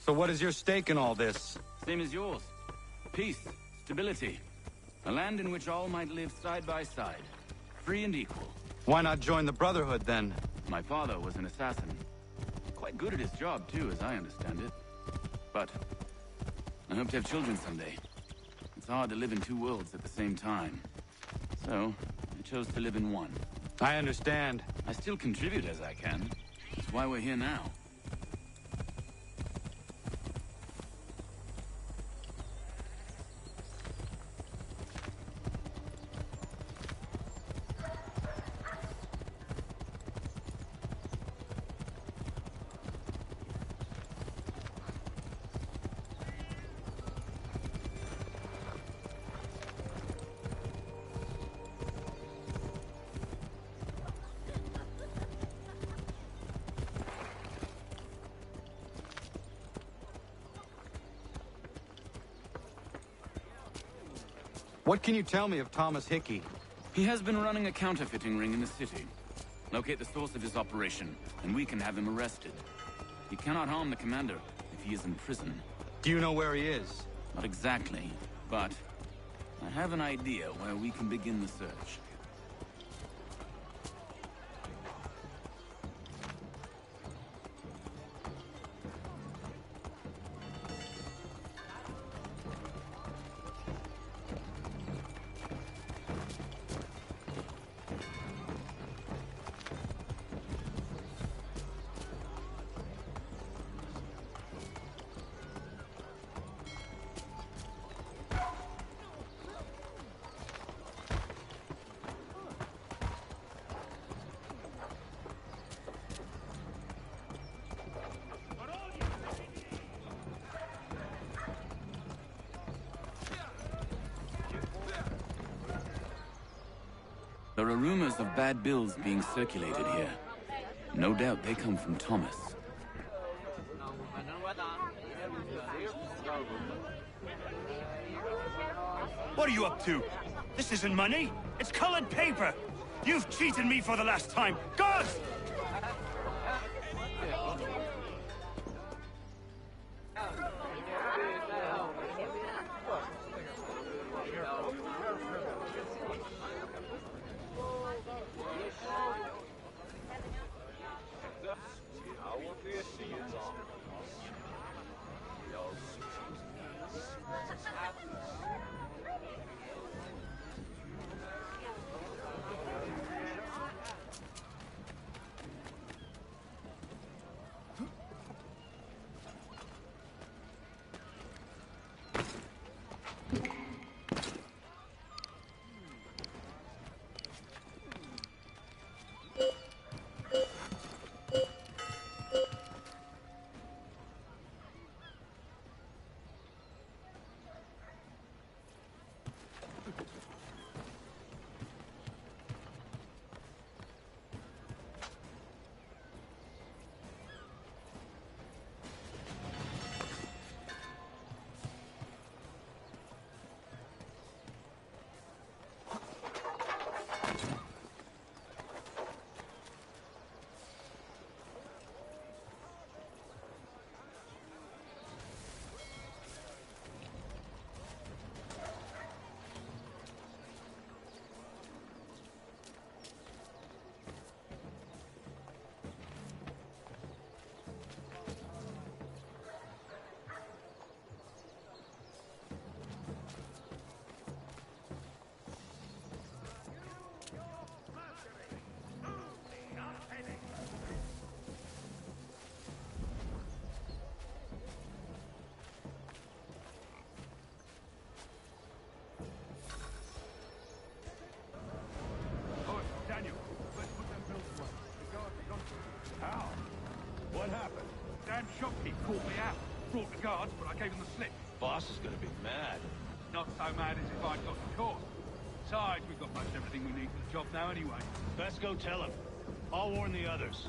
So what is your stake in all this? Same as yours. Peace, stability. A land in which all might live side by side. Free and equal. Why not join the Brotherhood, then? My father was an assassin. Quite good at his job, too, as I understand it. But I hope to have children someday. It's hard to live in two worlds at the same time. So, I chose to live in one. I understand. I still contribute as I can. That's why we're here now. What can you tell me of Thomas Hickey? He has been running a counterfeiting ring in the city. Locate the source of his operation, and we can have him arrested. He cannot harm the commander if he is in prison. Do you know where he is? Not exactly, but I have an idea where we can begin the search. There are rumors of bad bills being circulated here. No doubt they come from Thomas. What are you up to? This isn't money. It's colored paper. You've cheated me for the last time. Guards! Damn shopkeep caught me out. Brought the guards, but I gave him the slip. Boss is gonna be mad. Not so mad as if I'd got the course. Besides, we've got most everything we need for the job now anyway. Best go tell him. I'll warn the others.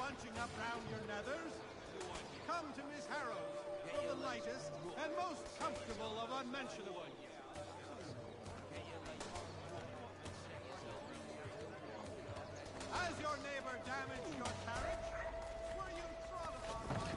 bunching up round your nethers? Come to Miss Harrow's for the lightest and most comfortable of unmentionable. Has your neighbor damaged your carriage? Were you trod upon by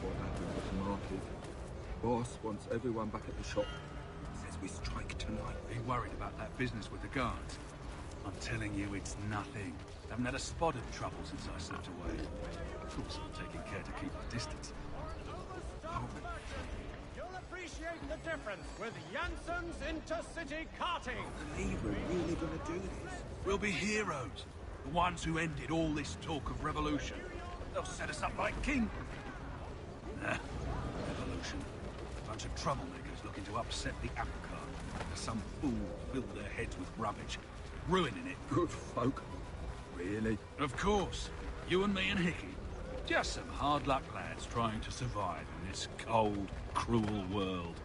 What happened at the market? Boss wants everyone back at the shop. Says we strike tonight. Are you worried about that business with the guards? I'm telling you, it's nothing. Haven't had a spot of trouble since I slipped away. Of course, I'm taking care to keep my distance. You'll appreciate the difference with Janssen's intercity carting. Believe we're really gonna do this? We'll be heroes. The ones who ended all this talk of revolution. They'll set us up like king. Nah, revolution. A bunch of troublemakers looking to upset the apple cart. Some fool filled their heads with rubbish, ruining it. Good folk. Really? Of course. You and me and Hickey. Just some hard luck lads trying to survive in this cold, cruel world.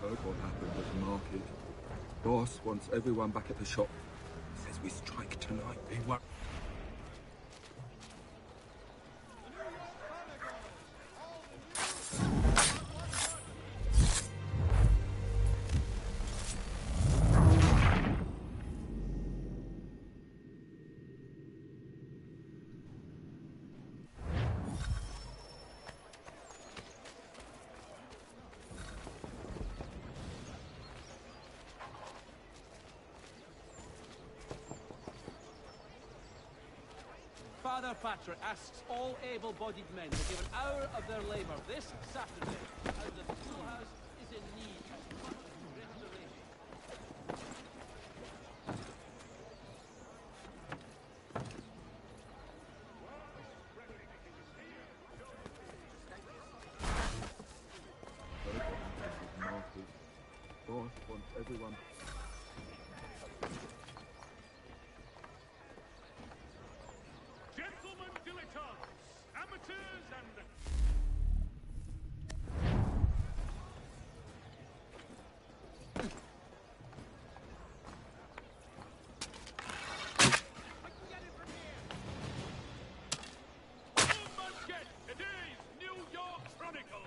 Heard what happened at the market. Boss wants everyone back at the shop. Says we strike tonight. He won't. Father Patra asks all able-bodied men to give an hour of their labor this Saturday, as the schoolhouse is in need of much restoration. Heard what happened at the market. Boss wants everyone. Gentlemen dilettantes, amateurs and... It is New York Chronicle!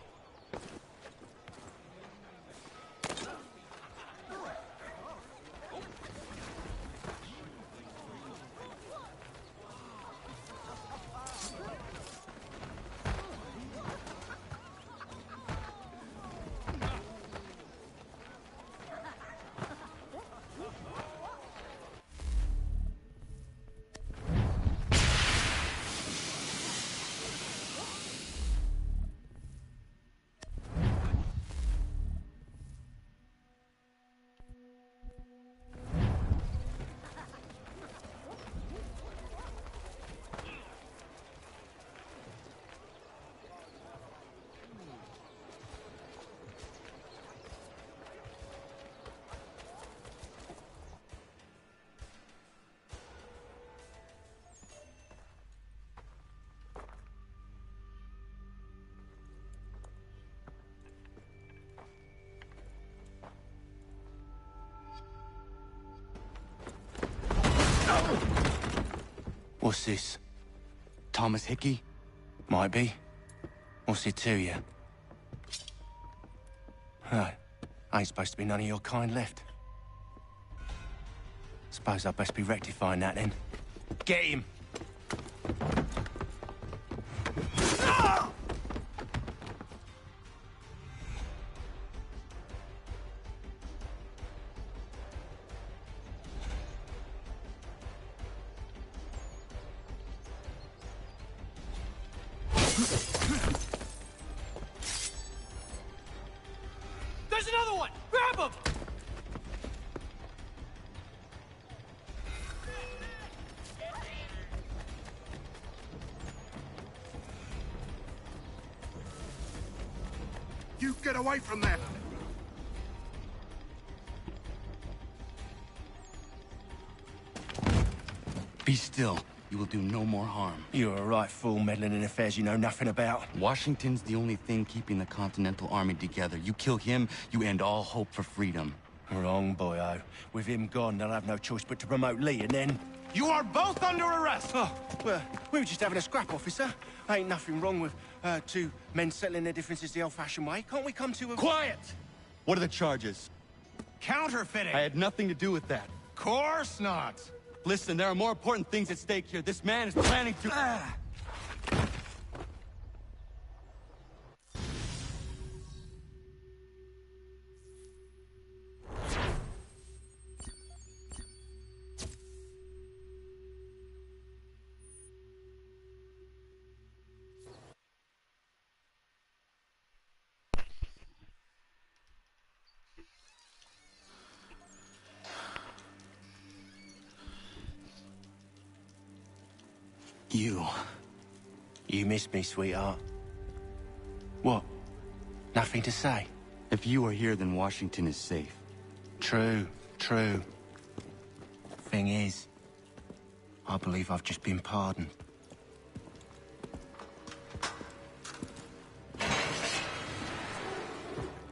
What's this? Thomas Hickey? Might be. What's it to you? Oh, ain't supposed to be none of your kind left. Suppose I'd best be rectifying that then. Get him! There's another one! Grab him! You get away from there! Be still. You will do no more harm. You're a right fool meddling in affairs you know nothing about. Washington's the only thing keeping the Continental Army together. You kill him, you end all hope for freedom. Wrong, boyo. With him gone, they'll have no choice but to promote Lee, and then... You are both under arrest! Oh, well, we were just having a scrap, officer. Ain't nothing wrong with two men settling their differences the old-fashioned way. Can't we come to a... Quiet! What are the charges? Counterfeiting! I had nothing to do with that. Course not! Listen, there are more important things at stake here. This man is planning to... You missed me, sweetheart. What? Nothing to say? If you are here, then Washington is safe. True, true. Thing is, I believe I've just been pardoned.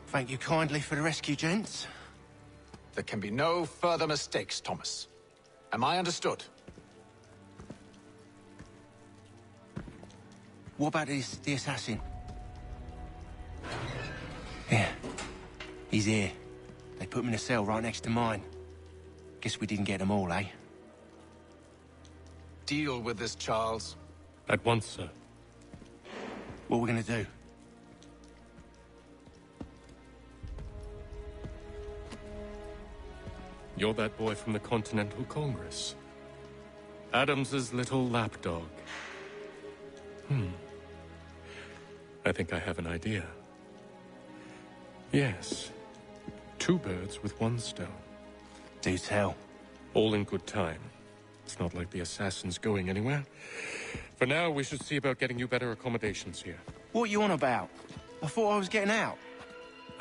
Thank you kindly for the rescue, gents. There can be no further mistakes, Thomas. Am I understood? What about the assassin? Yeah. He's here. They put him in a cell right next to mine. Guess we didn't get them all, eh? Deal with this, Charles. At once, sir. What are we gonna do? You're that boy from the Continental Congress. Adams's little lapdog. I think I have an idea. Yes. 2 birds with 1 stone. Do tell. All in good time. It's not like the assassin's going anywhere. For now, we should see about getting you better accommodations here. What are you on about? I thought I was getting out.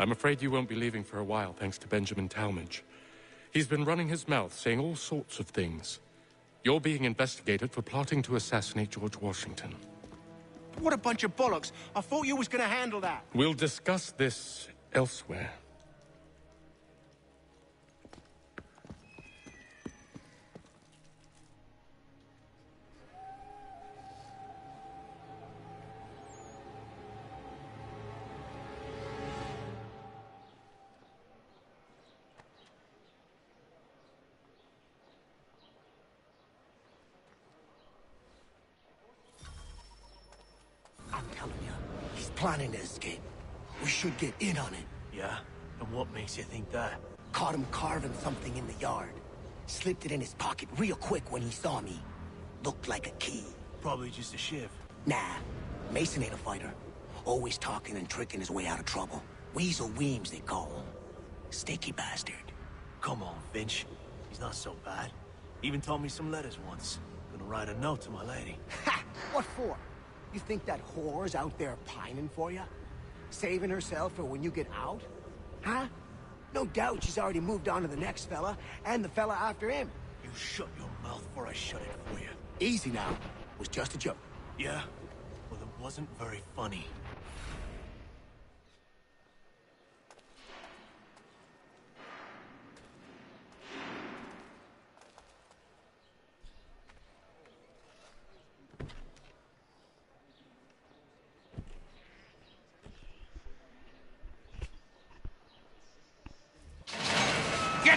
I'm afraid you won't be leaving for a while, thanks to Benjamin Talmadge. He's been running his mouth, saying all sorts of things. You're being investigated for plotting to assassinate George Washington. What a bunch of bollocks. I thought you was gonna handle that. We'll discuss this elsewhere. I'm telling you, he's planning to escape. We should get in on it. Yeah? And what makes you think that? Caught him carving something in the yard. Slipped it in his pocket real quick when he saw me. Looked like a key. Probably just a shiv. Nah, Mason ain't a fighter. Always talking and tricking his way out of trouble. Weasel Weems, they call him. Sticky bastard. Come on, Finch. He's not so bad. Even taught me some letters once. Gonna write a note to my lady. Ha! What for? You think that whore's out there pining for you? Saving herself for when you get out? Huh? No doubt she's already moved on to the next fella, and the fella after him. You shut your mouth before I shut it for you. Easy now. It was just a joke. Yeah? Well, it wasn't very funny.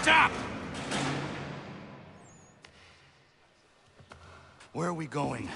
up! Where are we going?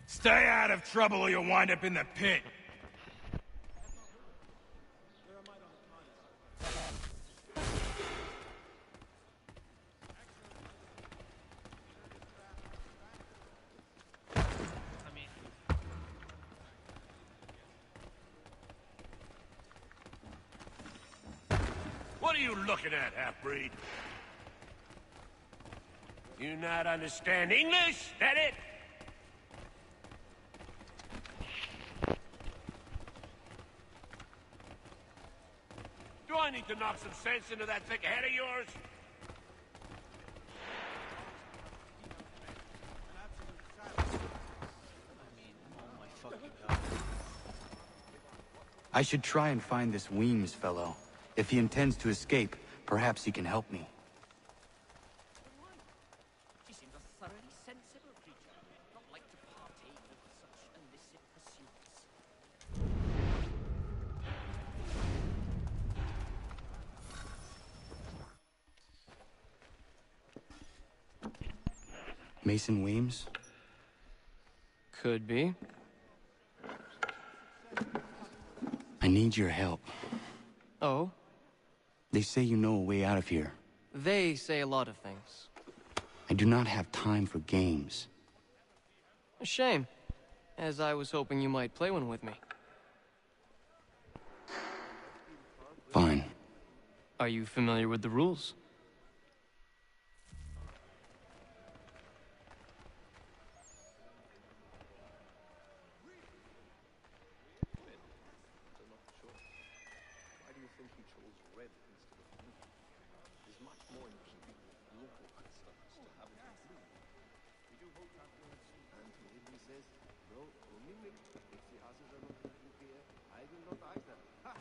Stay out of trouble or you'll wind up in the pit. What are you looking at, half-breed? You not understand English? That it? Do I need to knock some sense into that thick head of yours? I should try and find this Weems fellow. If he intends to escape, perhaps he can help me. She seems a thoroughly sensible creature, not like to partake of such illicit pursuits. Mason Weems? Could be. I need your help. Oh? They say you know a way out of here. They say a lot of things. I do not have time for games. A shame, as I was hoping you might play one with me. Fine. Are you familiar with the rules?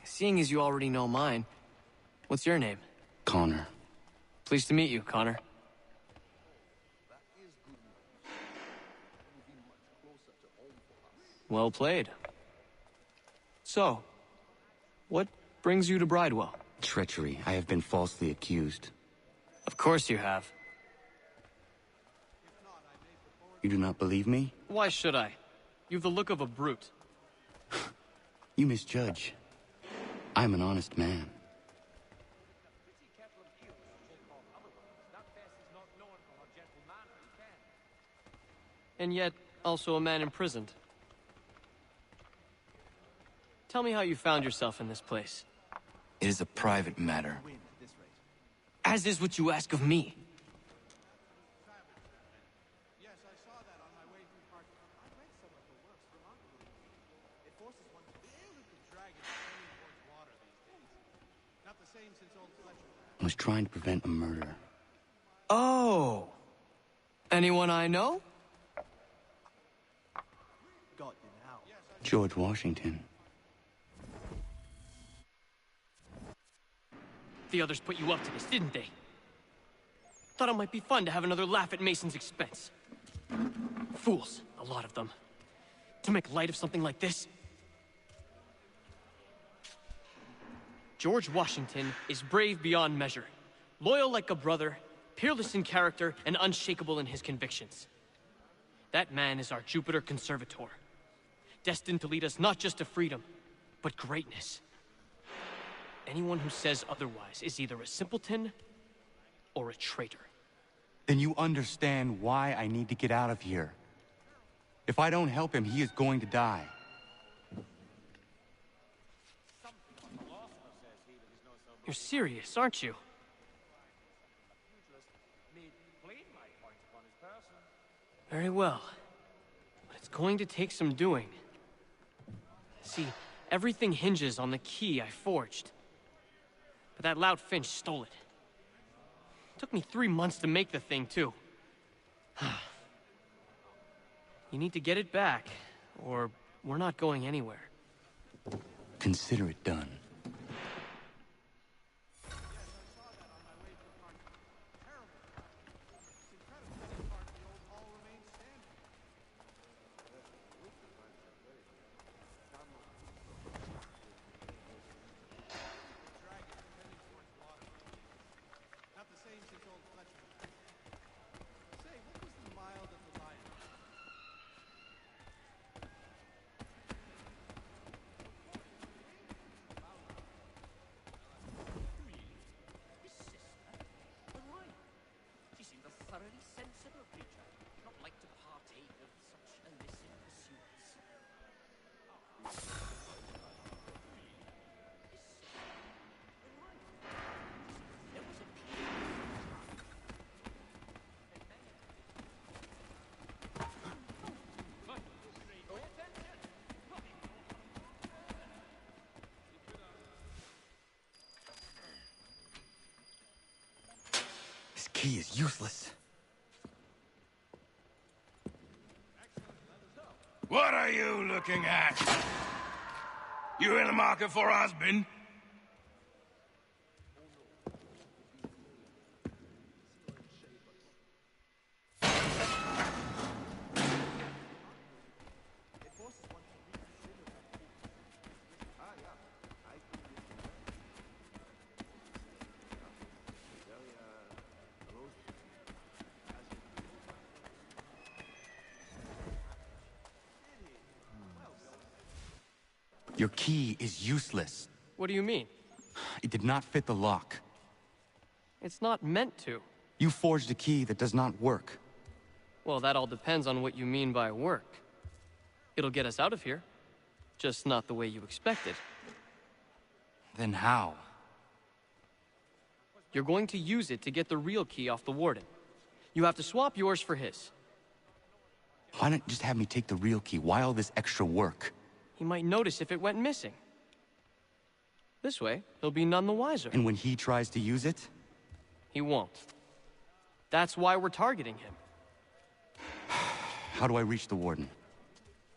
Seeing as you already know mine, what's your name? Connor. Pleased to meet you, Connor. Well played. So, what brings you to Bridewell? Treachery. I have been falsely accused. Of course you have. You do not believe me? Why should I? You've the look of a brute. You misjudge. I'm an honest man. And yet, also a man imprisoned. Tell me how you found yourself in this place. It is a private matter. As is what you ask of me. Yes, I saw that on my way through Park. I read some of the works, remarkably. It forces one to be able to drag it swimming towards water these days. Not the same since old Fletcher. I was trying to prevent a murder. Oh! Anyone I know? George Washington. The others put you up to this, didn't they? Thought it might be fun to have another laugh at Mason's expense. Fools, a lot of them. To make light of something like this. George Washington is brave beyond measure, loyal like a brother, peerless in character, and unshakable in his convictions. That man is our Jupiter Conservator, destined to lead us not just to freedom, but greatness. Anyone who says otherwise is either a simpleton or a traitor. Then you understand why I need to get out of here. If I don't help him, he is going to die. You're serious, aren't you? Very well. But it's going to take some doing. See, everything hinges on the key I forged. But that loud Finch stole it. Took me 3 months to make the thing, too. You need to get it back, or we're not going anywhere. Consider it done. Not the same since old Fletcher. Say, what was the mild of the lion? His sister? But why? She seemed a thoroughly sensible creature, not like to partake of such illicit pursuits. This key is useless. What are you looking at? You in the market for a husband? Your key is useless. What do you mean? It did not fit the lock. It's not meant to. You forged a key that does not work. Well, that all depends on what you mean by work. It'll get us out of here. Just not the way you expected. Then how? You're going to use it to get the real key off the warden. You have to swap yours for his. Why not just have me take the real key? Why all this extra work? He might notice if it went missing. This way, he'll be none the wiser. And when he tries to use it? He won't. That's why we're targeting him. How do I reach the warden?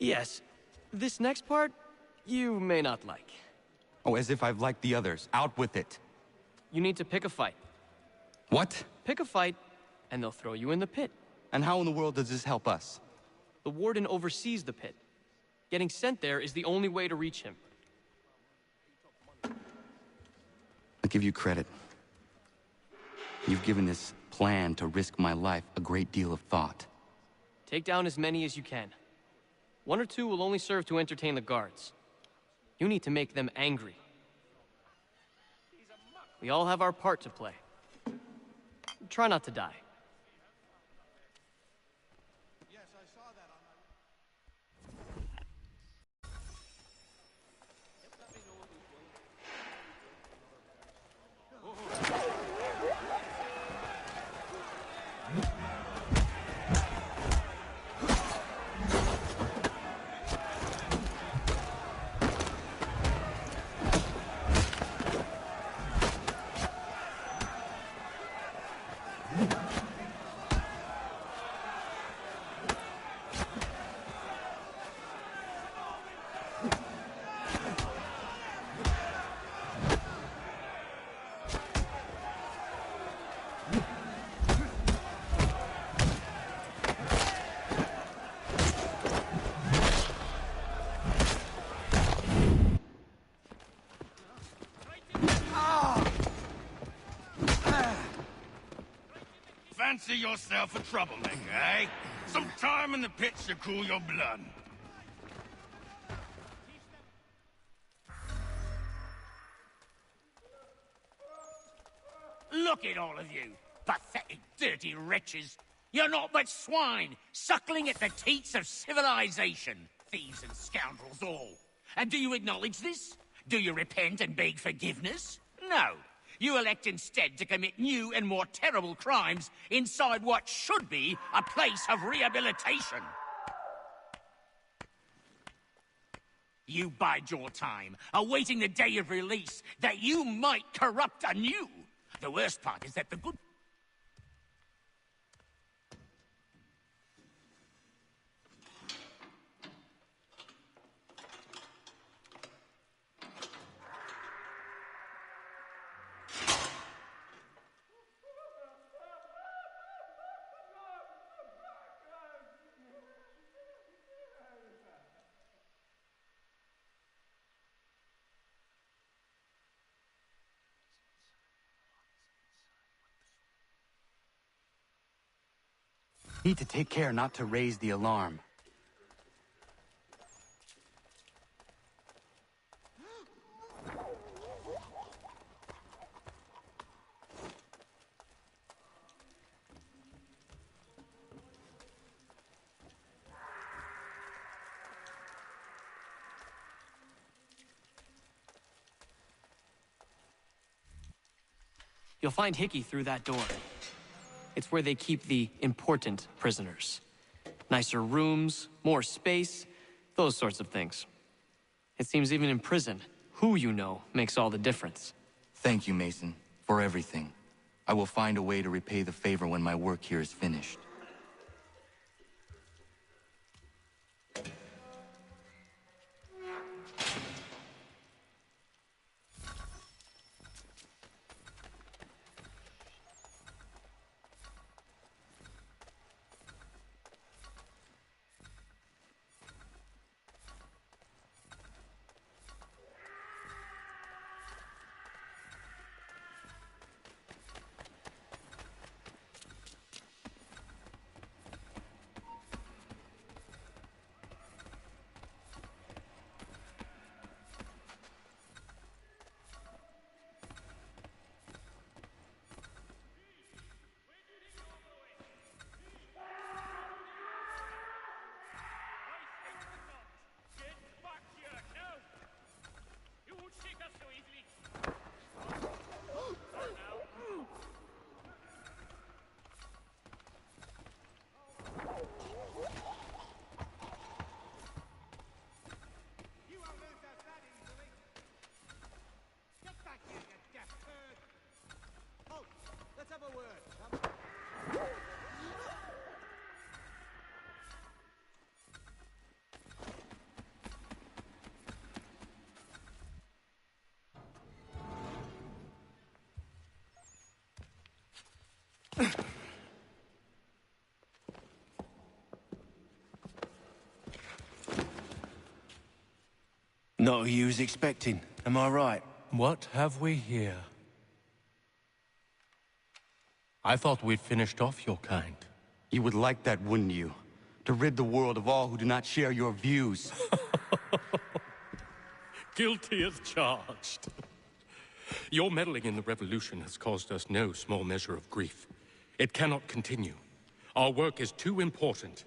Yes. This next part, you may not like. Oh, as if I've liked the others. Out with it. You need to pick a fight. What? Pick a fight, and they'll throw you in the pit. And how in the world does this help us? The warden oversees the pit. Getting sent there is the only way to reach him. I'll give you credit. You've given this plan to risk my life a great deal of thought. Take down as many as you can. 1 or 2 will only serve to entertain the guards. You need to make them angry. We all have our part to play. Try not to die. Yes, I saw that on my... Fancy yourself a troublemaker, eh? Some time in the pits to cool your blood. Look at all of you, pathetic, dirty wretches. You're not but swine, suckling at the teats of civilization. Thieves and scoundrels all. And do you acknowledge this? Do you repent and beg forgiveness? No. You elect instead to commit new and more terrible crimes inside what should be a place of rehabilitation. You bide your time, awaiting the day of release, that you might corrupt anew. The worst part is that the good... Need to take care not to raise the alarm. You'll find Hickey through that door. It's where they keep the important prisoners. Nicer rooms, more space, those sorts of things. It seems even in prison, who you know makes all the difference. Thank you, Mason, for everything. I will find a way to repay the favor when my work here is finished. Let's have a word. Not who you was expecting, am I right? What have we here? I thought we'd finished off your kind. You would like that, wouldn't you? To rid the world of all who do not share your views. Guilty as charged. Your meddling in the revolution has caused us no small measure of grief. It cannot continue. Our work is too important.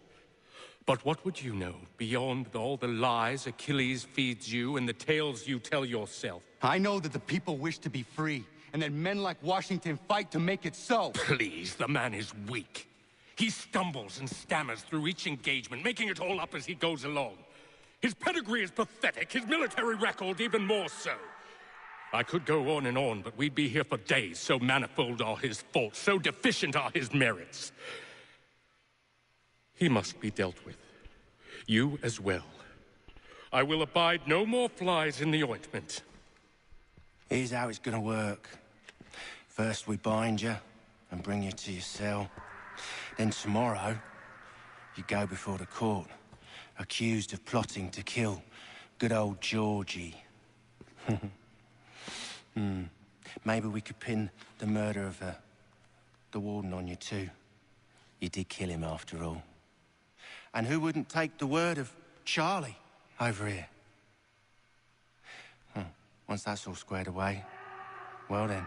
But what would you know beyond all the lies Achilles feeds you and the tales you tell yourself? I know that the people wish to be free, and that men like Washington fight to make it so. Please, the man is weak. He stumbles and stammers through each engagement, making it all up as he goes along. His pedigree is pathetic, his military record even more so. I could go on, but we'd be here for days, so manifold are his faults, so deficient are his merits. He must be dealt with. You as well. I will abide no more flies in the ointment. Here's how it's gonna work. First we bind you and bring you to your cell. Then tomorrow, you go before the court, accused of plotting to kill good old Georgie. Maybe we could pin the murder of the warden on you too. You did kill him after all. And who wouldn't take the word of Charlie over here? Once that's all squared away, well then.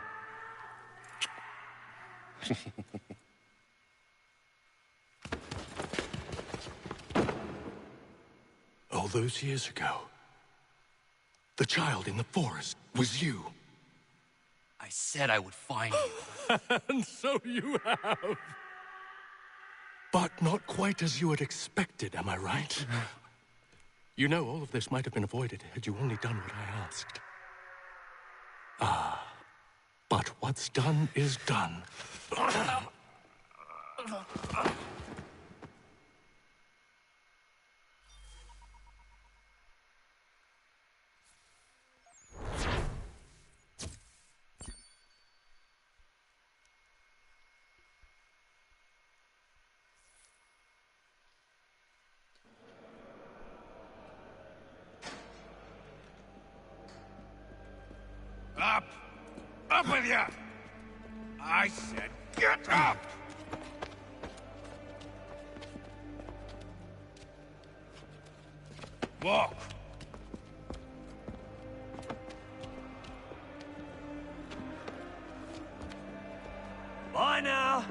All those years ago, the child in the forest was you. I said I would find you. And so you have. But not quite as you had expected, am I right? You know, all of this might have been avoided had you only done what I asked. But what's done is done. Up! Up with you! I said get up! Walk! Bye now!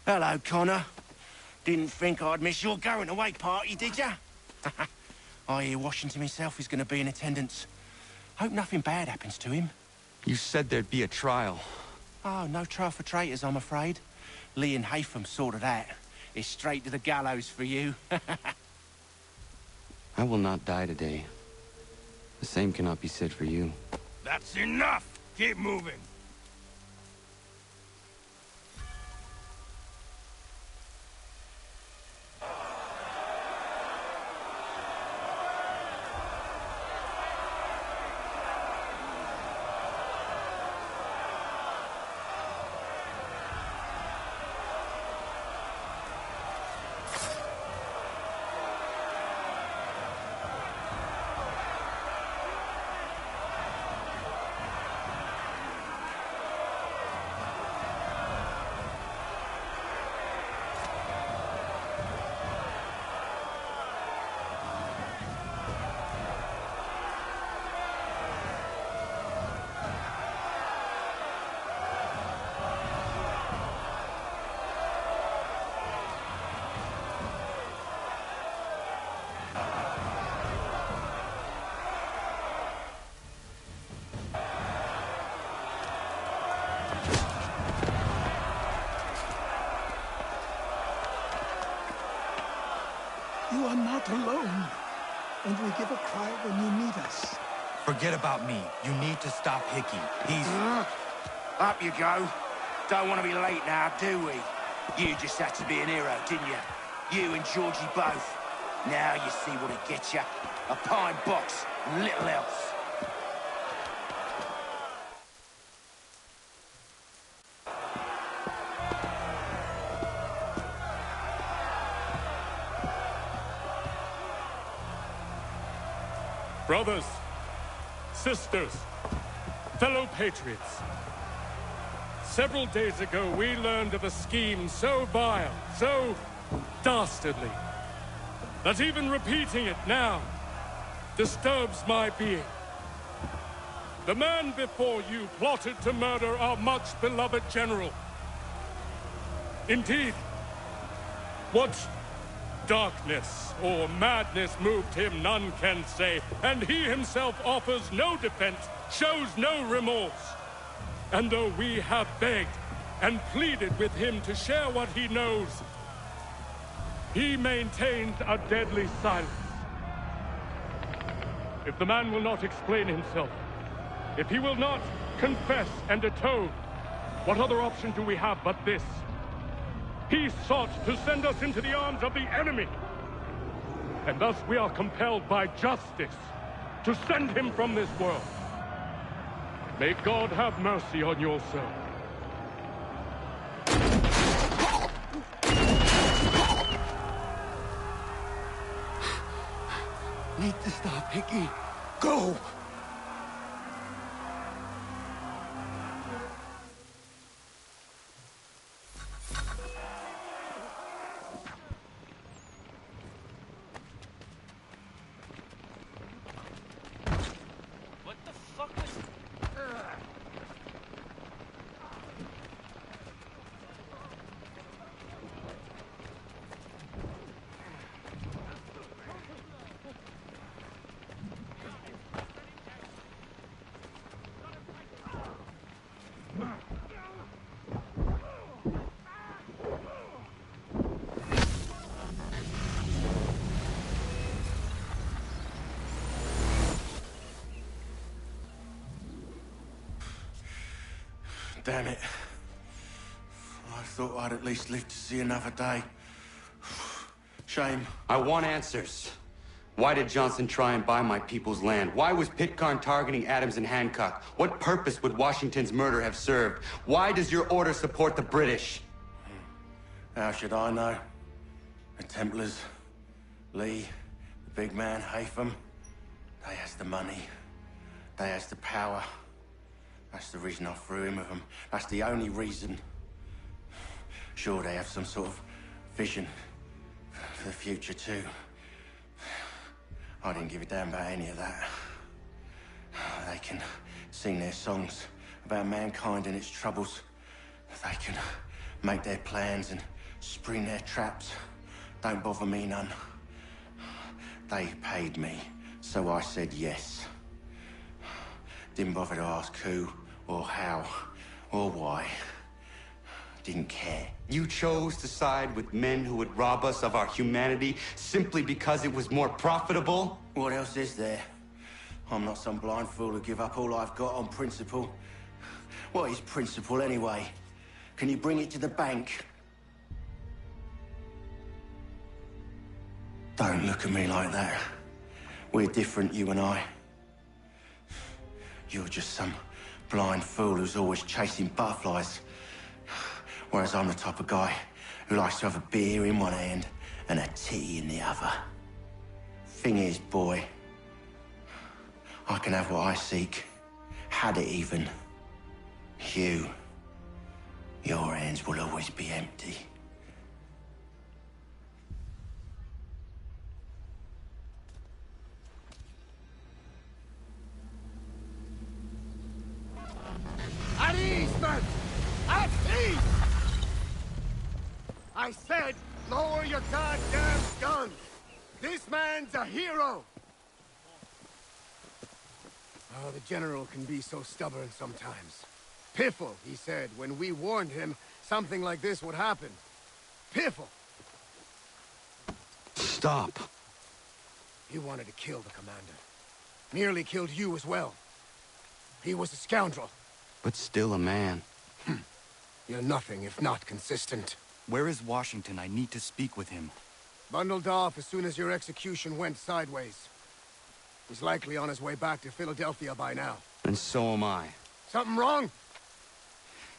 Hello, Connor. Didn't think I'd miss your going away party, did ya? I hear Washington himself is going to be in attendance. Hope nothing bad happens to him. You said there'd be a trial. Oh, no trial for traitors, I'm afraid. Lee and Haytham sorted that. It's straight to the gallows for you. I will not die today. The same cannot be said for you. That's enough! Keep moving! give a cry when you need us. Forget about me. You need to stop Hickey. He's... Up you go. Don't want to be late now, do we? You just had to be an hero, didn't you? You and Georgie both. Now you see what it gets you. A pine box, and little else. Brothers, sisters, fellow patriots. Several days ago, we learned of a scheme so vile, so dastardly, that even repeating it now disturbs my being. The man before you plotted to murder our much-beloved general. Indeed, what darkness or madness moved him, none can say, and he himself offers no defense, shows no remorse. And though we have begged and pleaded with him to share what he knows, he maintains a deadly silence. If the man will not explain himself, if he will not confess and atone, what other option do we have but this? He sought to send us into the arms of the enemy. And thus we are compelled by justice to send him from this world. May God have mercy on your soul. Need to stop, Hickey. Go! Damn it. I thought I'd at least live to see another day. Shame. I want answers. Why did Johnson try and buy my people's land? Why was Pitcairn targeting Adams and Hancock? What purpose would Washington's murder have served? Why does your order support the British? How should I know? The Templars, Lee, the big man, Haytham, they has the money. They has the power. That's the reason I threw him with them. That's the only reason. Sure, they have some sort of vision for the future, too. I didn't give a damn about any of that. They can sing their songs about mankind and its troubles. They can make their plans and spring their traps. Don't bother me none. They paid me, so I said yes. Didn't bother to ask who, or how, or why. Didn't care. You chose to side with men who would rob us of our humanity simply because it was more profitable? What else is there? I'm not some blind fool who give up all I've got on principle. What is principle anyway? Can you bring it to the bank? Don't look at me like that. We're different, you and I. You're just some blind fool who's always chasing butterflies. Whereas I'm the type of guy who likes to have a beer in one hand and a tea in the other. Thing is, boy, I can have what I seek. Had it even. Your hands will always be empty. At ease, men! At ease! I said, lower your goddamn gun! This man's a hero! Oh, the General can be so stubborn sometimes. Piffle, he said, when we warned him something like this would happen. Piffle! Stop. He wanted to kill the commander. Nearly killed you as well. He was a scoundrel. But still a man. You're nothing if not consistent. Where is Washington? I need to speak with him. Bundled off as soon as your execution went sideways. He's likely on his way back to Philadelphia by now. And so am I. Something wrong?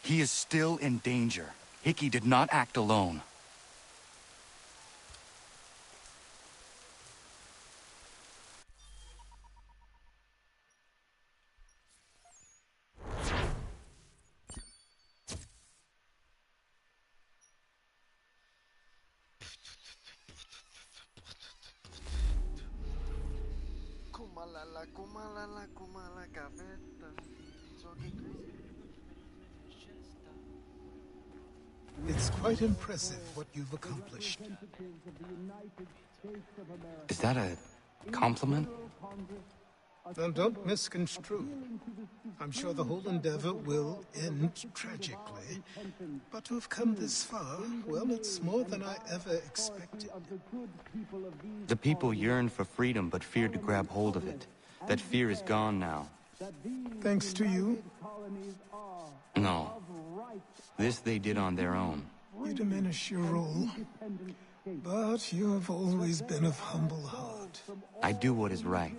He is still in danger. Hickey did not act alone. It's quite impressive what you've accomplished. Is that a compliment? Now, don't misconstrue. I'm sure the whole endeavor will end tragically. But to have come this far, well, it's more than I ever expected. The people yearned for freedom but feared to grab hold of it. That fear is gone now. Thanks to you? No. This they did on their own. You diminish your role. But you have always been of humble heart. I do what is right.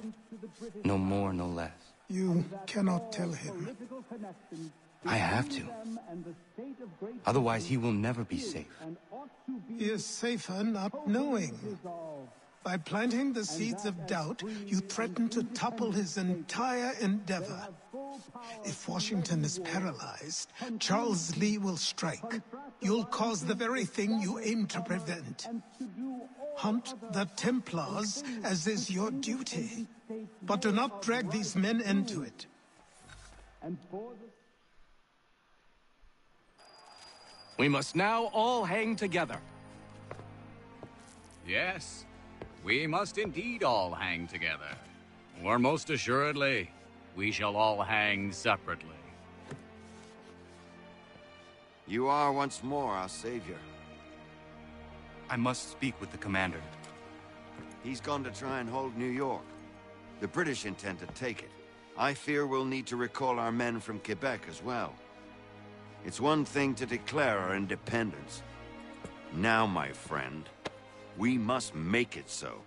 No more, no less. You cannot tell him. I have to. Otherwise, he will never be safe. He is safer not knowing. By planting the seeds of doubt, you threaten to topple his entire endeavor. If Washington is paralyzed, Charles Lee will strike. You'll cause the very thing you aim to prevent. Hunt the Templars, as is your duty. But do not drag these men into it. We must now all hang together. Yes, we must indeed all hang together. Or most assuredly, we shall all hang separately. You are once more our savior. I must speak with the commander. He's gone to try and hold New York. The British intend to take it. I fear we'll need to recall our men from Quebec as well. It's one thing to declare our independence. Now, my friend, we must make it so.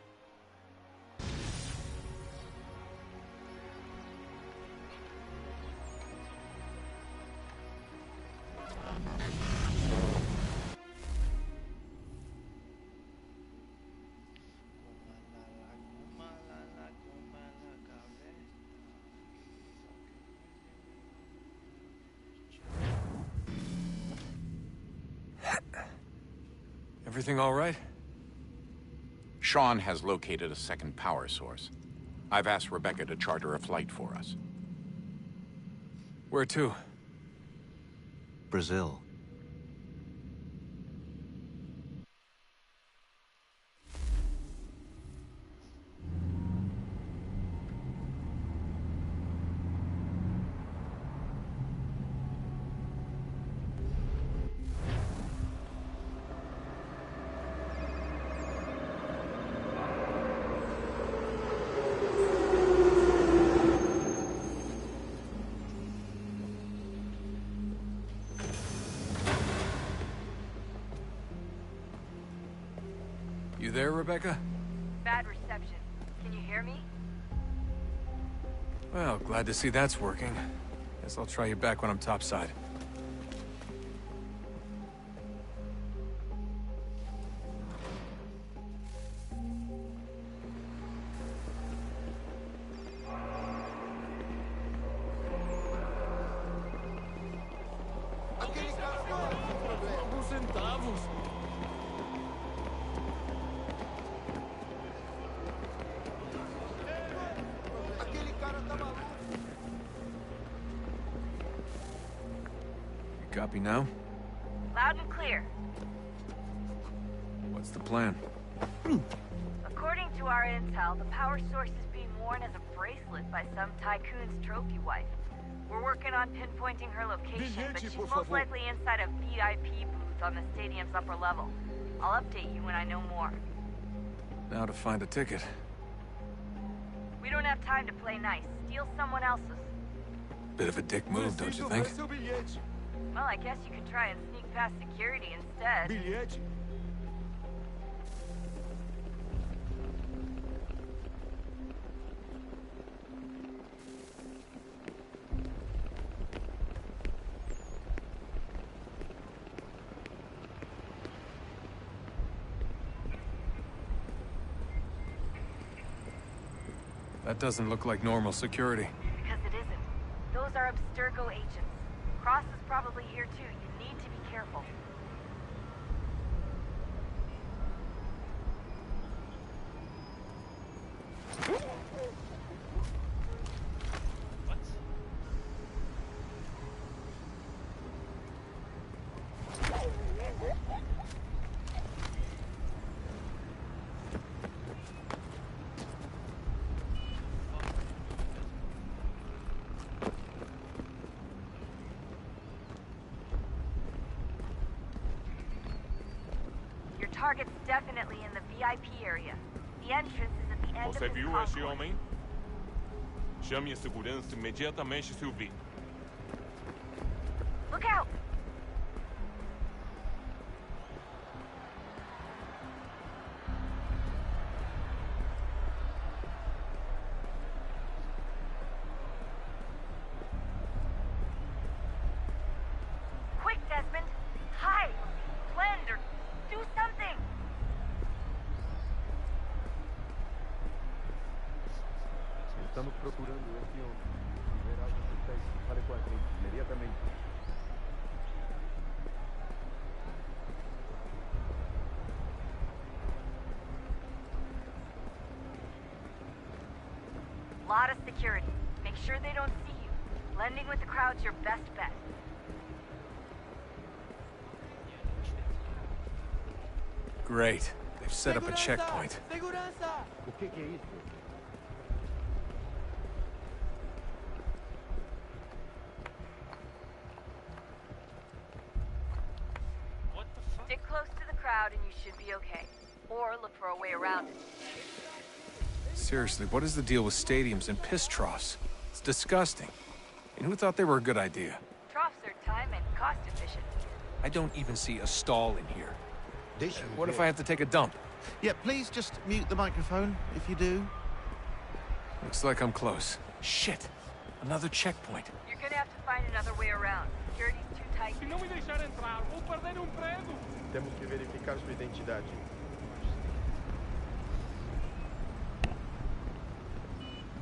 Everything all right? Sean has located a second power source. I've asked Rebecca to charter a flight for us. Where to? Brazil. You there, Rebecca? Bad reception. Can you hear me? Well, glad to see that's working. Guess I'll try you back when I'm topside. Copy now? Loud and clear. What's the plan? According to our intel, the power source is being worn as a bracelet by some tycoon's trophy wife. We're working on pinpointing her location, but she's most likely inside a VIP booth on the stadium's upper level. I'll update you when I know more. Now to find a ticket. We don't have time to play nice. Steal someone else's. Bit of a dick move, don't you think? Well, I guess you could try and sneak past security instead. That doesn't look like normal security. Because it isn't. Those are Abstergo agents. Cross is probably here too. You need to be careful. Target's definitely in the VIP area. The entrance is at the end Você of this viu concourse. esse homem? Chame a segurança imediatamente se o vir. Look out! Quick, Desmond! Hide! Blend or do something! Estamos procurando esse homem. Se tiver algo suspeito, fale com a gente imediatamente. Lot of security. Make sure they don't see you. Blending with the crowd's your best bet. Great. They've set up a checkpoint. O que é isso? Stick close to the crowd and you should be okay. Or look for a way around it. Seriously, what is the deal with stadiums and piss troughs? It's disgusting. And who thought they were a good idea? Troughs are time and cost efficient. I don't even see a stall in here. What if I have to take a dump? Yeah, please just mute the microphone if you do. Looks like I'm close. Shit! Another checkpoint. You're gonna have to find another way around. Security's too tight. Se não me deixar entrar, vou perder emprego. Temos que verificar sua identidade.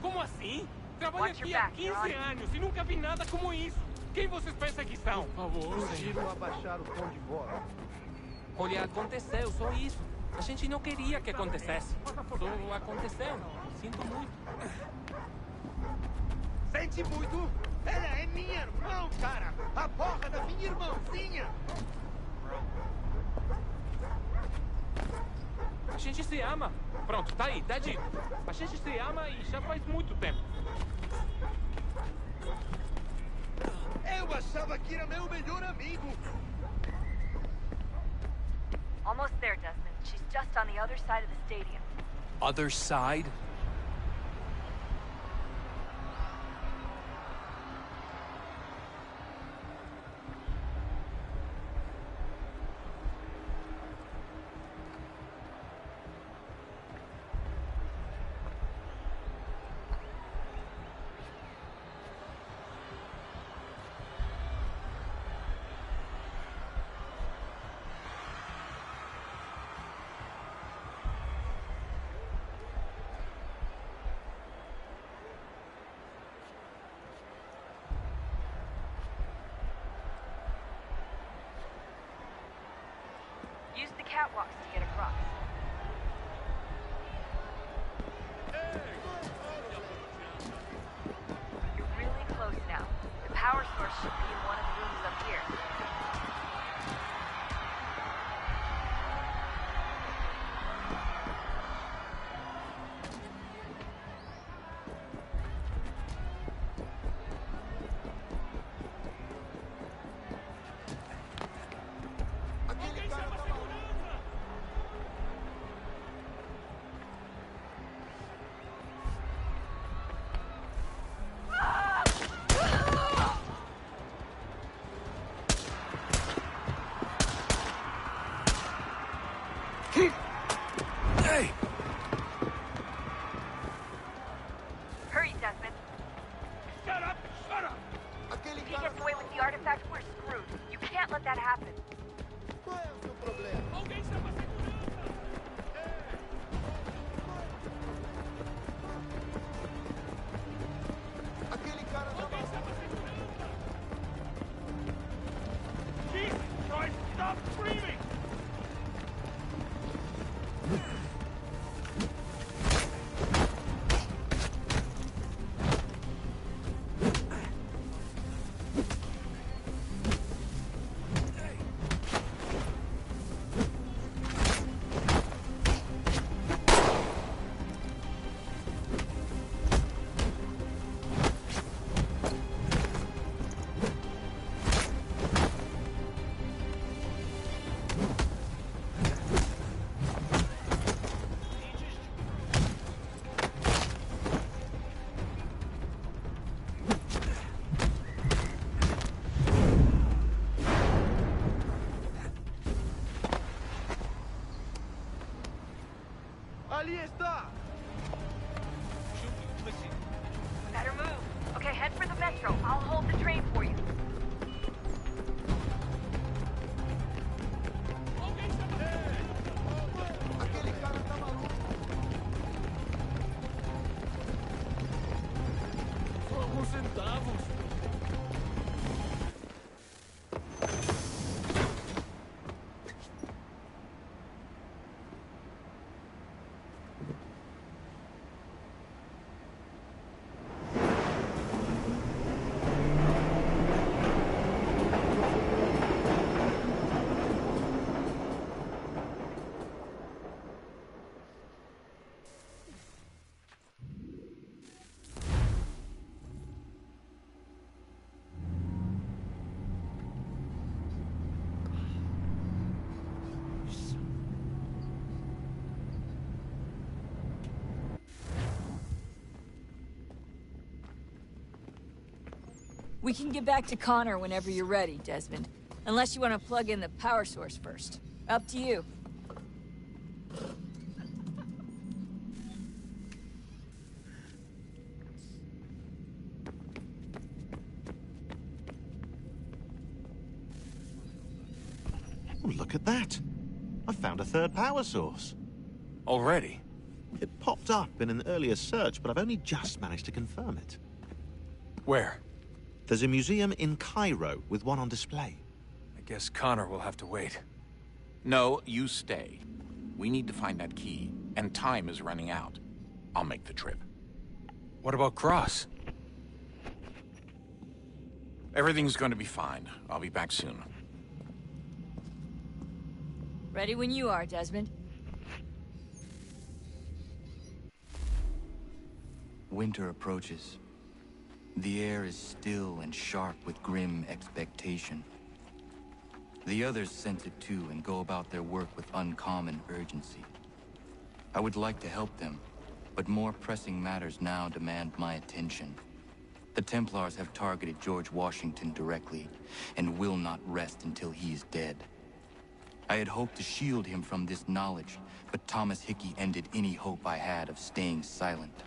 Como assim? Trabalho aqui há 15 anos e nunca vi nada como isso. Quem vocês pensam que são? Por favor, Sugiro abaixar o tom de voz. Olha, aconteceu, só isso. A gente não queria que acontecesse. Só aconteceu. Sinto muito. Sente muito? Ela é minha irmã, cara! A porra da minha irmãzinha! A gente se ama. Pronto, tá aí, tá dito. A gente se ama e já faz muito tempo. Eu achava que era meu melhor amigo! Almost there, Desmond. She's just on the other side of the stadium. Other side? Use the catwalks to get across. You're really close now. The power source should be in one of the rooms up here. happen. Jesus Christ, stop screaming! Ali está! Better move. Okay, head for the metro. I'll hold the train for you. Alguns centavos. We can get back to Connor whenever you're ready, Desmond. Unless you want to plug in the power source first. Up to you. Oh, look at that. I found a third power source. Already? It popped up in an earlier search, but I've only just managed to confirm it. Where? There's a museum in Cairo with one on display. I guess Connor will have to wait. No, you stay. We need to find that key, and time is running out. I'll make the trip. What about Cross? Everything's going to be fine. I'll be back soon. Ready when you are, Desmond. Winter approaches. The air is still and sharp with grim expectation. The others sense it too and go about their work with uncommon urgency. I would like to help them, but more pressing matters now demand my attention. The Templars have targeted George Washington directly, and will not rest until he is dead. I had hoped to shield him from this knowledge, but Thomas Hickey ended any hope I had of staying silent.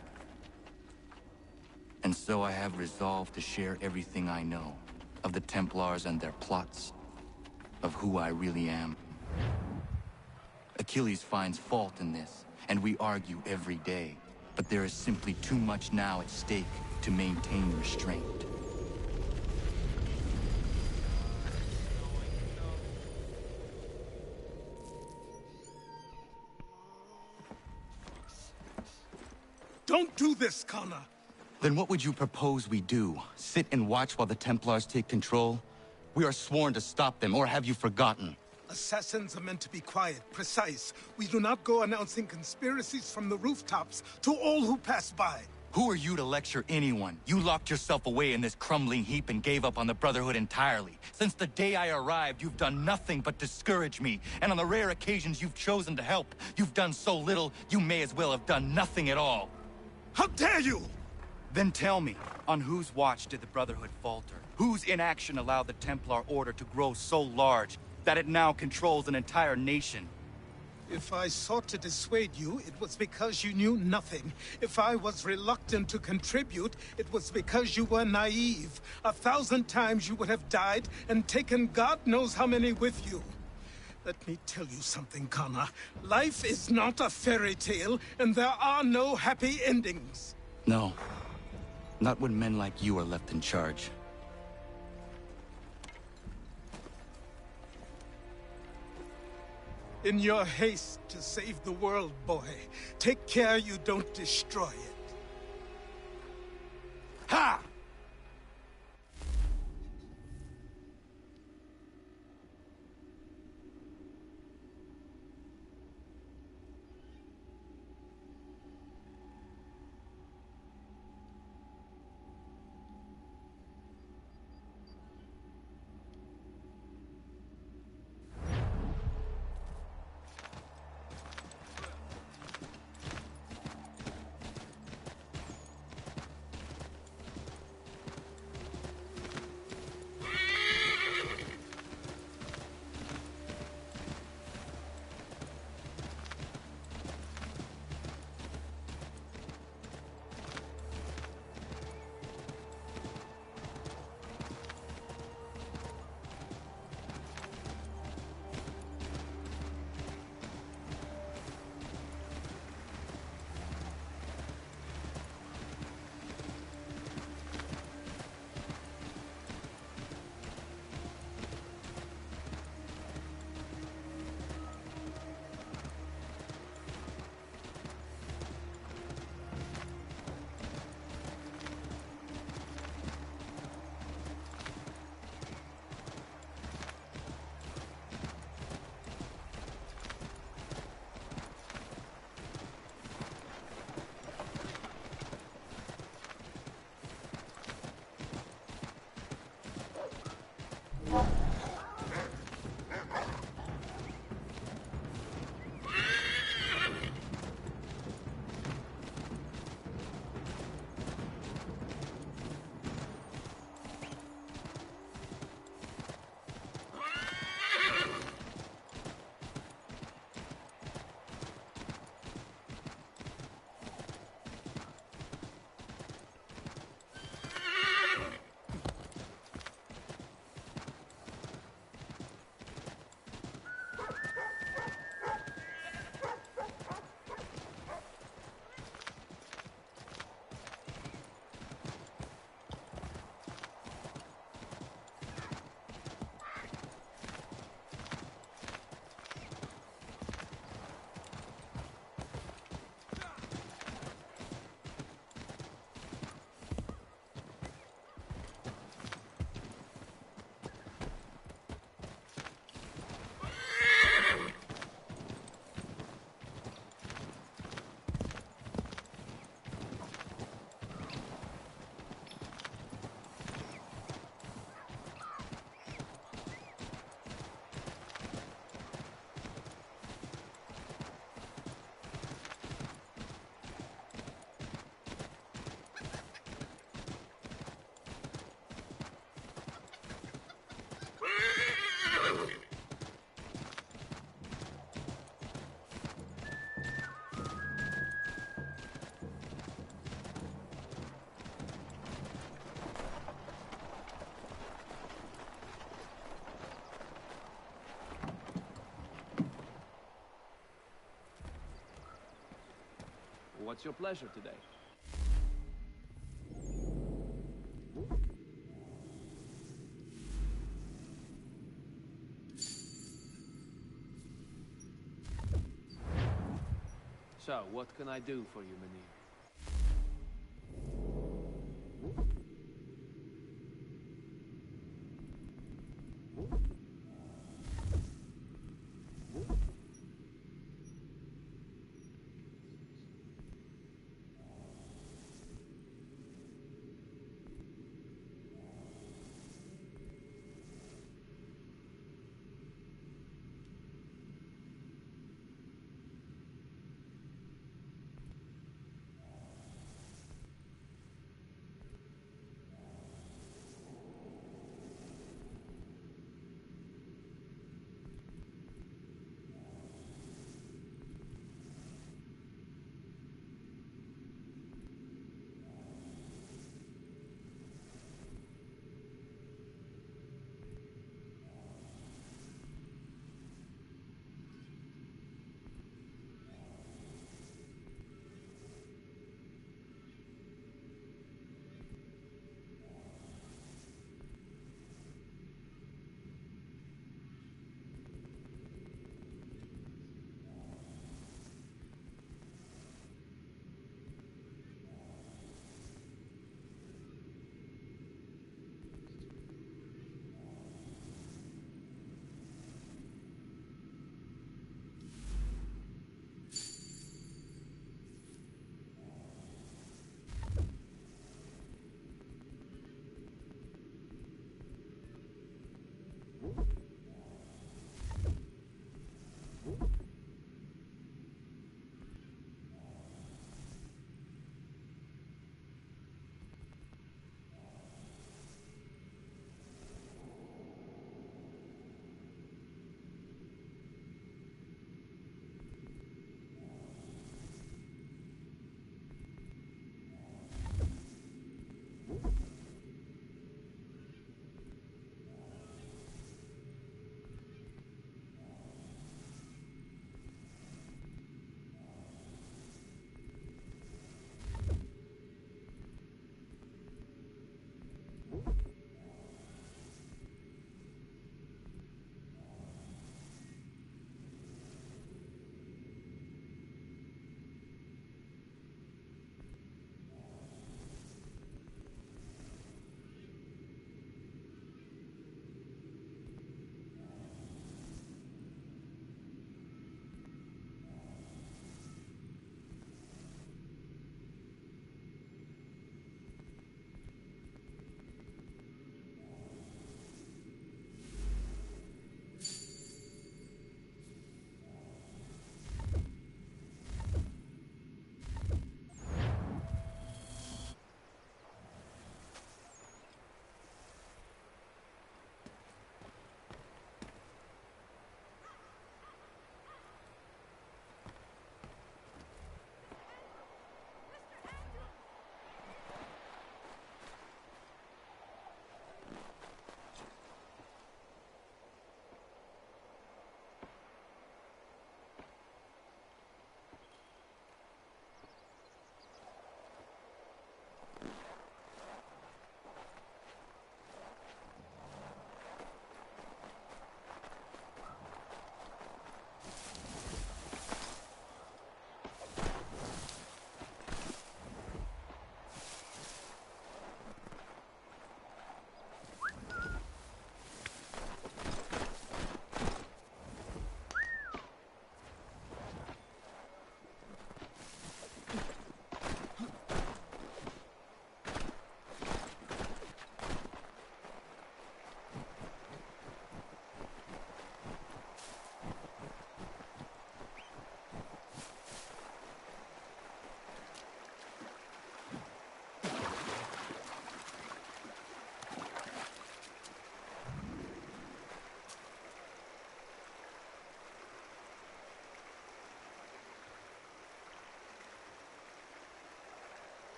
And so I have resolved to share everything I know, of the Templars and their plots, of who I really am. Achilles finds fault in this, and we argue every day, but there is simply too much now at stake to maintain restraint. Don't do this, Connor! Then what would you propose we do? Sit and watch while the Templars take control? We are sworn to stop them, or have you forgotten? Assassins are meant to be quiet, precise. We do not go announcing conspiracies from the rooftops to all who pass by. Who are you to lecture anyone? You locked yourself away in this crumbling heap and gave up on the Brotherhood entirely. Since the day I arrived, you've done nothing but discourage me. And on the rare occasions you've chosen to help, you've done so little, you may as well have done nothing at all. How dare you! Then tell me, on whose watch did the Brotherhood falter? Whose inaction allowed the Templar Order to grow so large that it now controls an entire nation? If I sought to dissuade you, it was because you knew nothing. If I was reluctant to contribute, it was because you were naive. 1,000 times you would have died and taken God knows how many with you. Let me tell you something, Connor. Life is not a fairy tale, and there are no happy endings. No. Not when men like you are left in charge. In your haste to save the world, boy, take care you don't destroy it. Ha! What's your pleasure today? So, what can I do for you, Mynheer?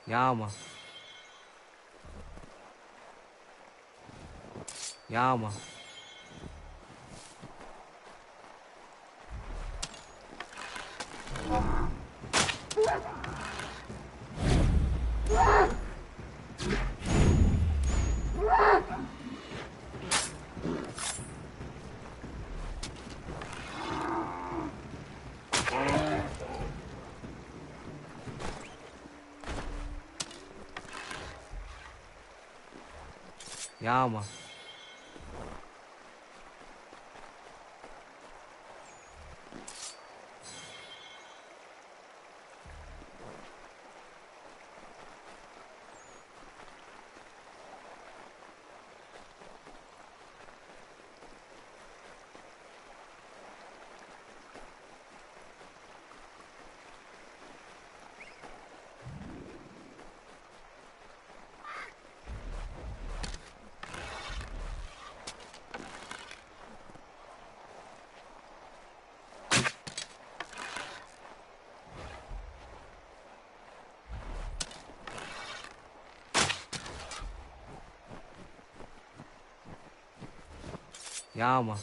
Yama. Yama. Yama. Yama.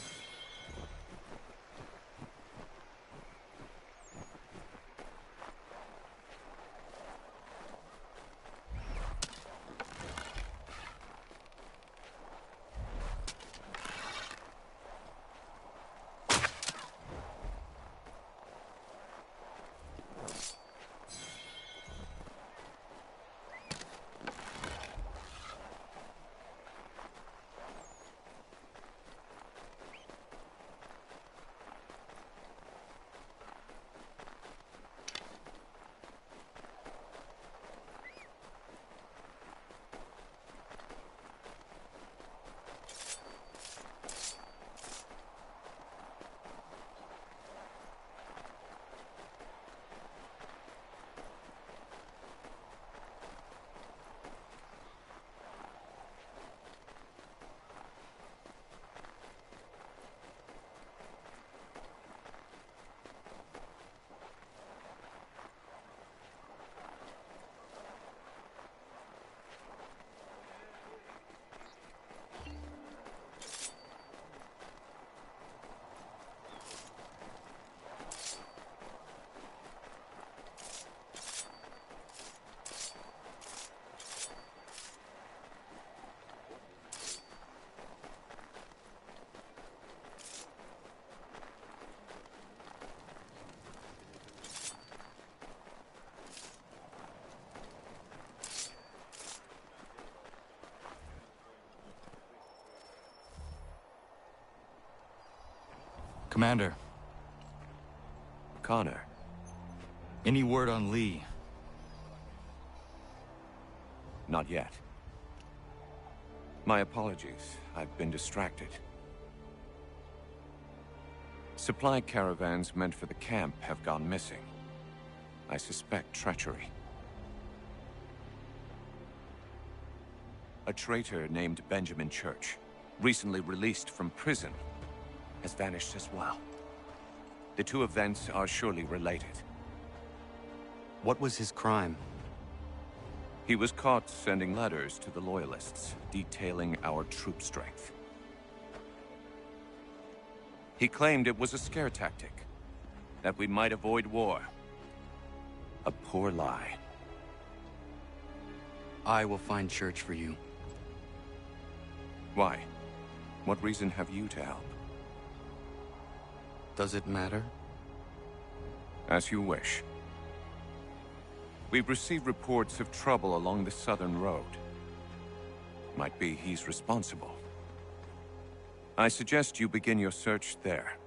Commander. Connor. Any word on Lee? Not yet. My apologies. I've been distracted. Supply caravans meant for the camp have gone missing. I suspect treachery. A traitor named Benjamin Church, recently released from prison, has vanished as well. The two events are surely related. What was his crime? He was caught sending letters to the Loyalists, detailing our troop strength. He claimed it was a scare tactic, that we might avoid war. A poor lie. I will find Church for you. Why? What reason have you to help? Does it matter? As you wish. We've received reports of trouble along the southern road. Might be he's responsible. I suggest you begin your search there.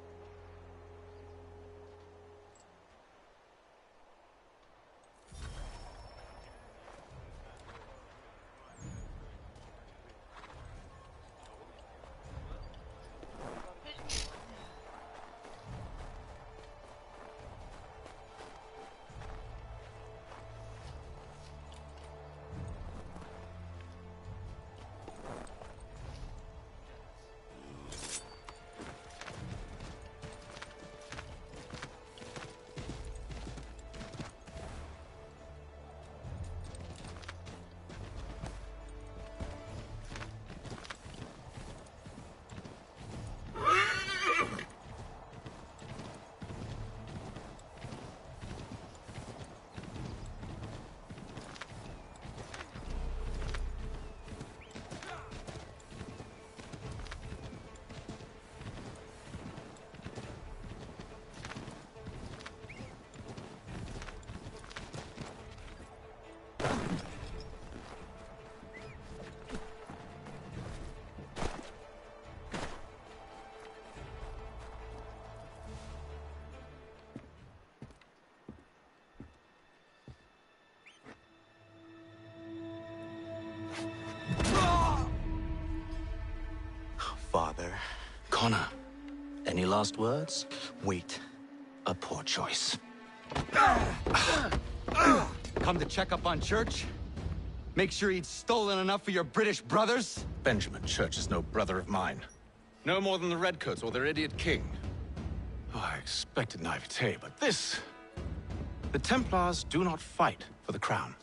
Father. Connor, any last words? Wait. A poor choice. Come to check up on Church? Make sure he'd stolen enough for your British brothers? Benjamin Church is no brother of mine. No more than the Redcoats or their idiot king. Oh, I expected naivete, but this... The Templars do not fight for the crown.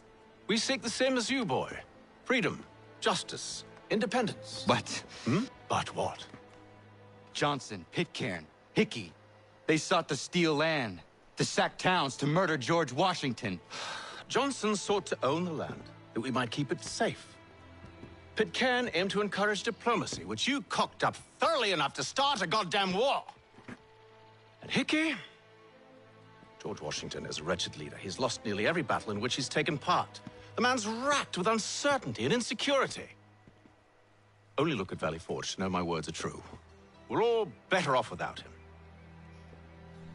We seek the same as you, boy. Freedom, justice, independence. But... But what? Johnson, Pitcairn, Hickey. They sought to steal land, to sack towns, to murder George Washington. Johnson sought to own the land, that we might keep it safe. Pitcairn aimed to encourage diplomacy, which you cocked up thoroughly enough to start a goddamn war. And Hickey? George Washington is a wretched leader. He's lost nearly every battle in which he's taken part. The man's racked with uncertainty and insecurity. Only look at Valley Forge to know my words are true. We're all better off without him.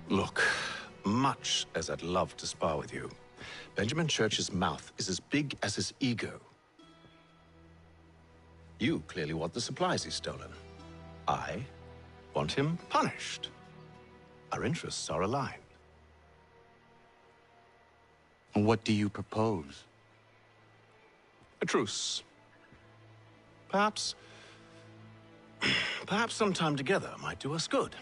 Look, much as I'd love to spar with you, Benjamin Church's mouth is as big as his ego. You clearly want the supplies he's stolen. I want him punished. Our interests are aligned. What do you propose? A truce. Perhaps some time together might do us good.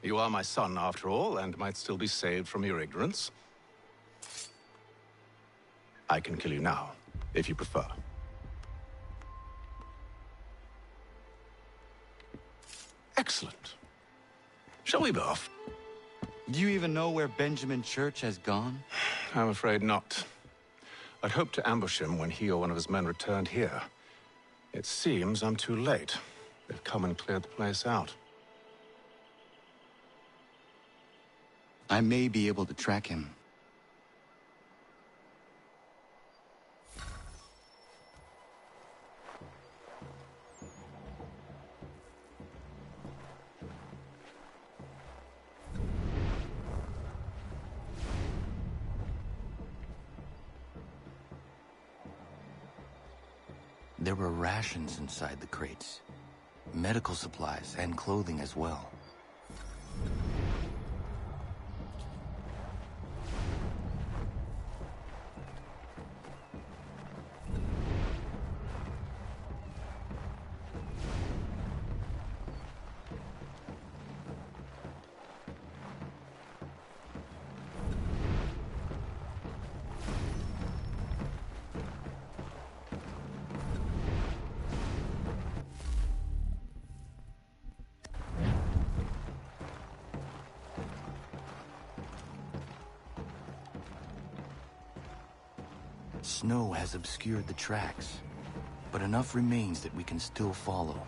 You are my son, after all, and might still be saved from your ignorance. I can kill you now, if you prefer. Excellent. Shall we be off? Do you even know where Benjamin Church has gone? I'm afraid not. I'd hoped to ambush him when he or one of his men returned here. It seems I'm too late. They've come and cleared the place out. I may be able to track him. There were rations inside the crates. Medical supplies and clothing as well. Snow has obscured the tracks, but enough remains that we can still follow.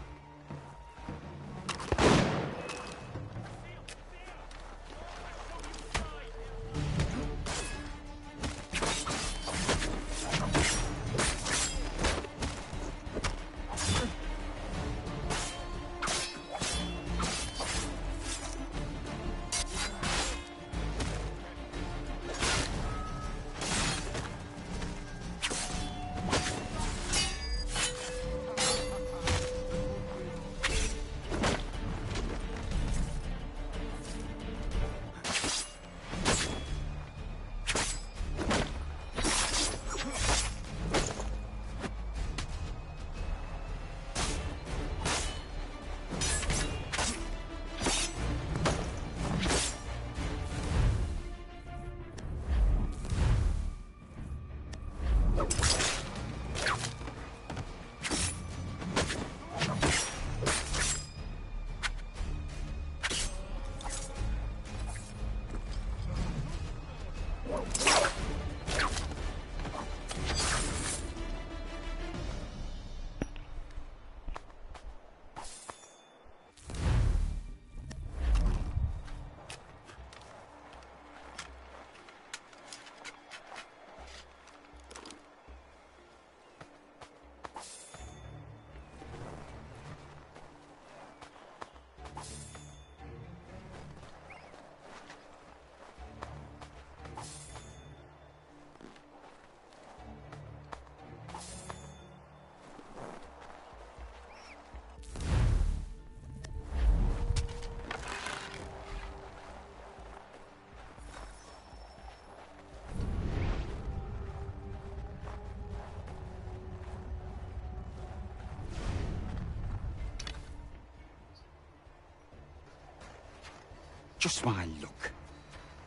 Just my luck.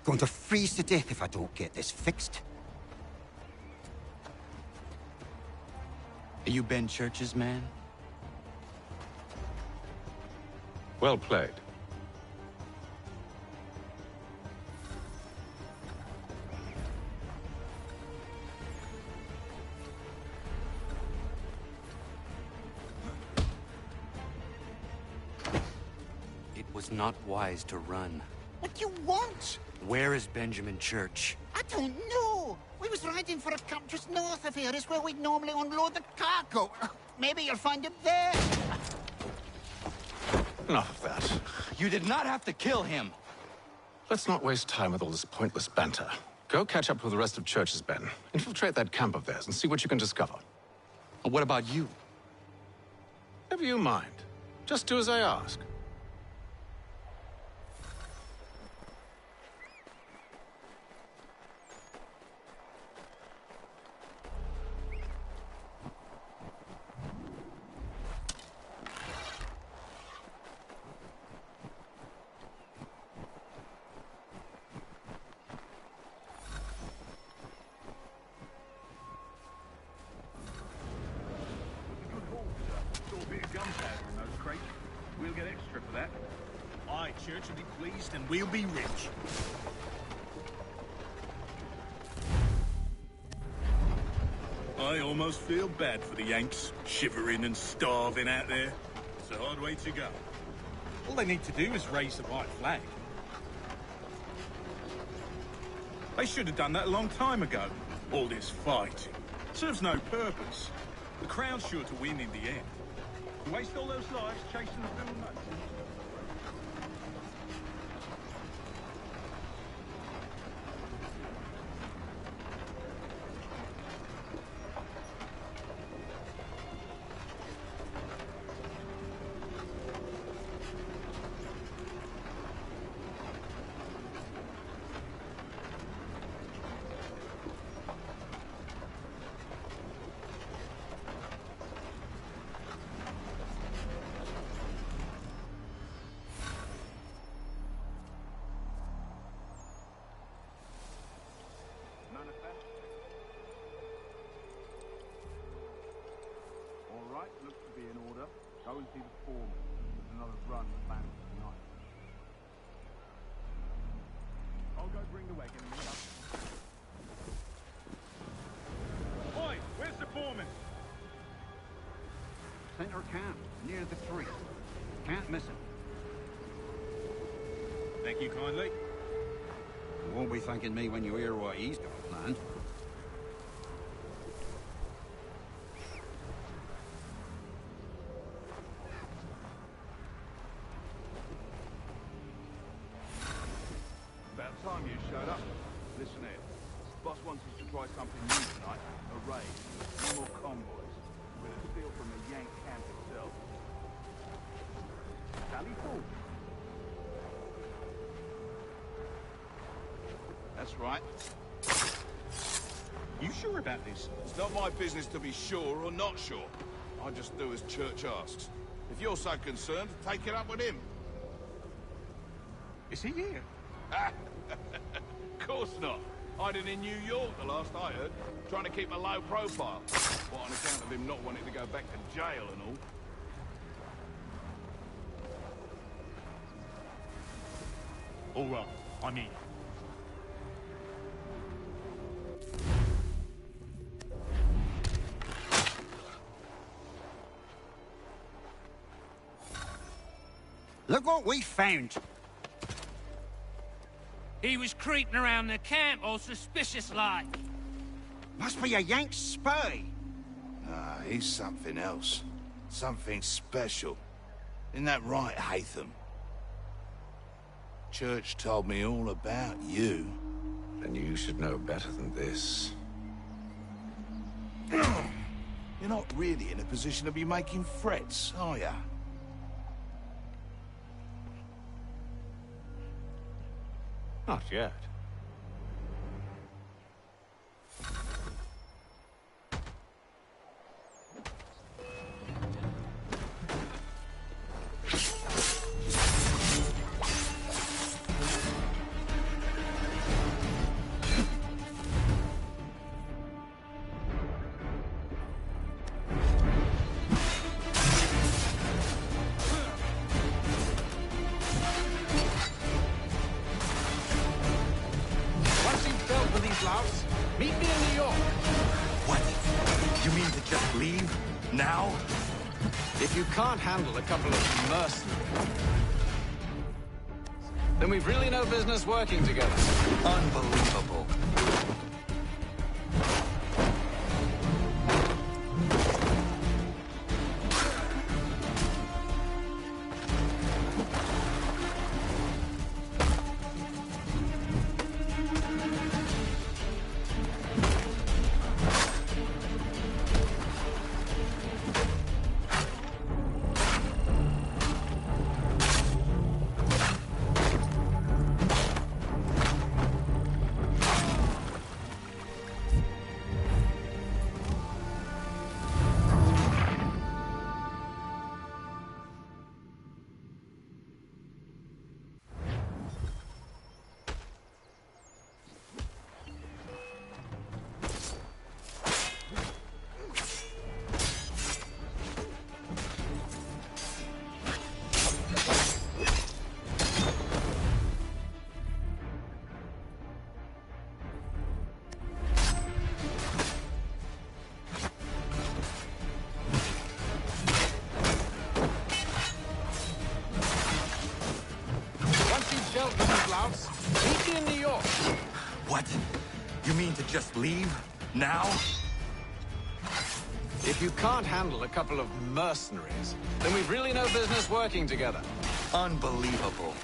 Going to freeze to death if I don't get this fixed. Are you Ben Church's man? Well played. It was not wise to run. What do you want? Where is Benjamin Church? I don't know. We was riding for a camp just north of here. Is where we'd normally unload the cargo. Maybe you'll find him there. Enough of that. You did not have to kill him. Let's not waste time with all this pointless banter. Go catch up with the rest of Church's men. Infiltrate that camp of theirs and see what you can discover. And what about you? Never you mind. Just do as I ask. We'll get extra for that. Aye, Church will be pleased and we'll be rich. I almost feel bad for the Yanks, shivering and starving out there. It's a hard way to go. All they need to do is raise the white flag. They should have done that a long time ago. All this fighting serves no purpose. The Crown's sure to win in the end. Waste all those lives chasing the Bill Nuts. Go and see the foreman. There's another run planned tonight. I'll go bring the wagon and meet up. Oi, where's the foreman? Center camp, near the tree. Can't miss him. Thank you kindly. You won't be thanking me when you hear what he's got planned. About time you showed up. Listen here. Boss wants us to try something new tonight. A raid. No more convoys. We're to steal from the Yank camp itself. Sally Ford. That's right. You sure about this? It's not my business to be sure or not sure. I just do as Church asks. If you're so concerned, take it up with him. Is he here? Of course not. Hiding in New York, the last I heard. Trying to keep a low profile. What, on account of him not wanting to go back to jail and all. All right, I'm in. Look what we found! He was creeping around the camp all suspicious-like. Must be a Yank spy. Ah, he's something else. Something special. Isn't that right, Haytham? Church told me all about you. Then you should know better than this. You're not really in a position to be making threats, are ya? Not yet. Meet me in New York. What? You mean to just leave? Now? If you can't handle a couple of mercenaries, then we've really no business working together. Unbelievable. Meet me in New York. What? You mean to just leave? Now? If you can't handle a couple of mercenaries, then we've really no business working together. Unbelievable.